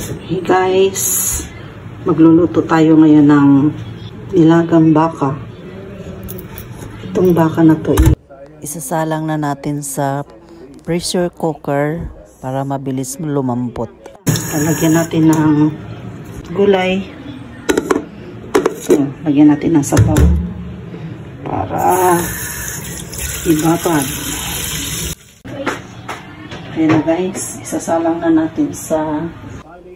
Hey guys, magluluto tayo ngayon ng nilagang baka. Itong baka na to, isasalang na natin sa pressure cooker para mabilis lumambot. Lagyan natin ng gulay. So, lagyan natin ng sabaw para ibabad. Ayan guys, isasalang na natin sa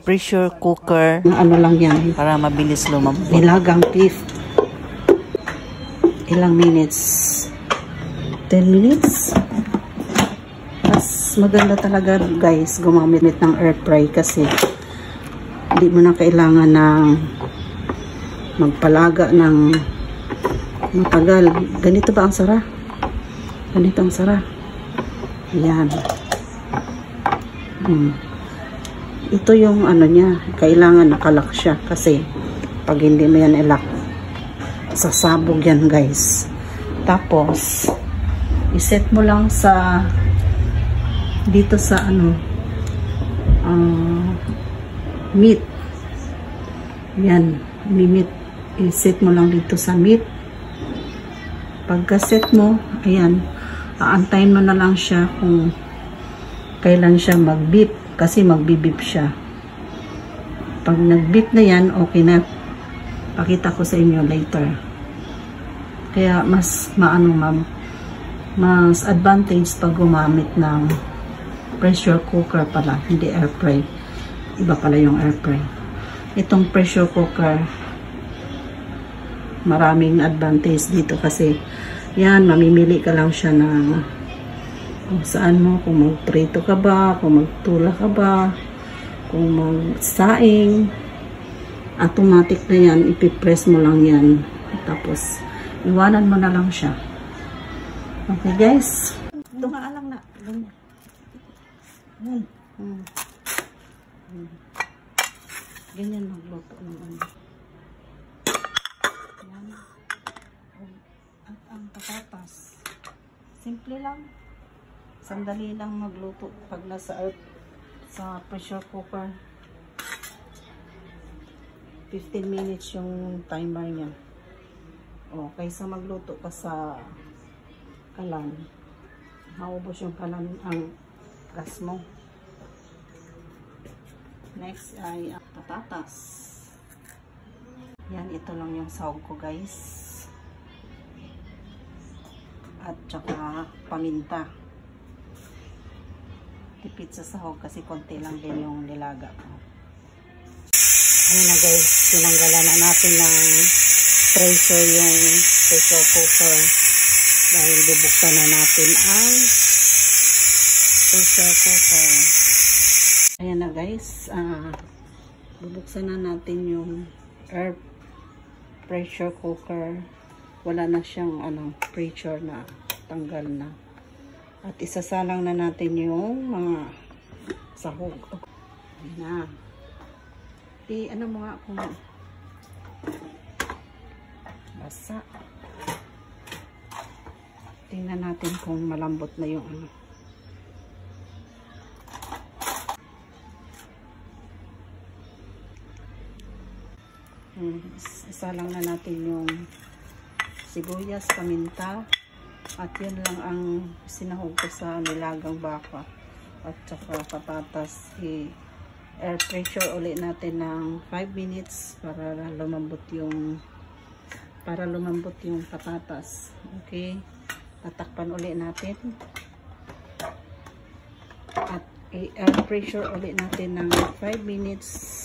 pressure cooker. Ano lang yan, para mabilis lumambot. Nilagang beef. Ilang minutes? 10 minutes? Mas maganda talaga guys gumamit ng air fry kasi hindi mo na kailangan ng magpalaga ng matagal. Ganito ba ang sara? Ganito ang sara. Ayan. Ito yung ano niya, kailangan nakalak siya kasi pag hindi mo yan ilak, sasabog yan guys. Tapos iset mo lang sa dito sa ano meat. Yan, meat. Iset mo lang dito sa meat. Pagka set mo, ayan, aantayin mo na lang siya kung kailan siya mag-beep kasi mag-beep siya. Pag nag-beep na yan, okay na. Pakita ko sa inyo later. Kaya mas mas advantage pag gumamit ng pressure cooker pala, hindi air fry. Iba pala yung air fry. Itong pressure cooker, maraming advantage dito kasi yan, mamimili ka lang siya ng kung saan mo, kung magprito ka ba, kung magtula ka ba, kung magsaing, automatic na yan, ipipress mo lang yan. Tapos, iwanan mo na lang siya. Okay guys? Dumaalang na. Ganyan magluto ng ano. Yan. At ang patatas. Simple lang. Sandali lang magluto pag nasa sa pressure cooker. 15 minutes yung timer niya. O, kaysa magluto ka sa kalan, maubos yung kalan ang gas mo. Next ay patatas. Yan, ito lang yung sahog ko guys. At saka paminta. Tipid sa sahog kasi konti lang din yung nilaga ko. Ayan na guys, tinanggalan na natin ng pressure yung pressure cooker dahil bubuksan na natin ang pressure cooker. Ayan na guys, bubuksan na natin yung air pressure cooker. Wala na siyang pressure na, tanggal na. At isasalang na natin yung mga sahog. Ayan na. Ano mo nga kung basa. Tingnan natin kung malambot na yung ano. Isalang na natin yung sibuyas, paminta. At yun lang ang sinahog ko sa nilagang baka. At saka patatas. Air pressure ulit natin ng 5 minutes para lumambot yung patatas. Okay? Tatakpan ulit natin. At air pressure ulit natin ng 5 minutes.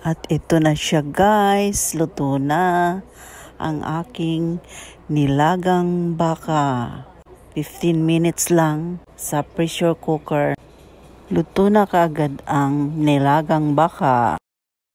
At ito na siya guys. Luto na ang aking nilagang baka. 15 minutes lang sa pressure cooker. Luto na kaagad ang nilagang baka.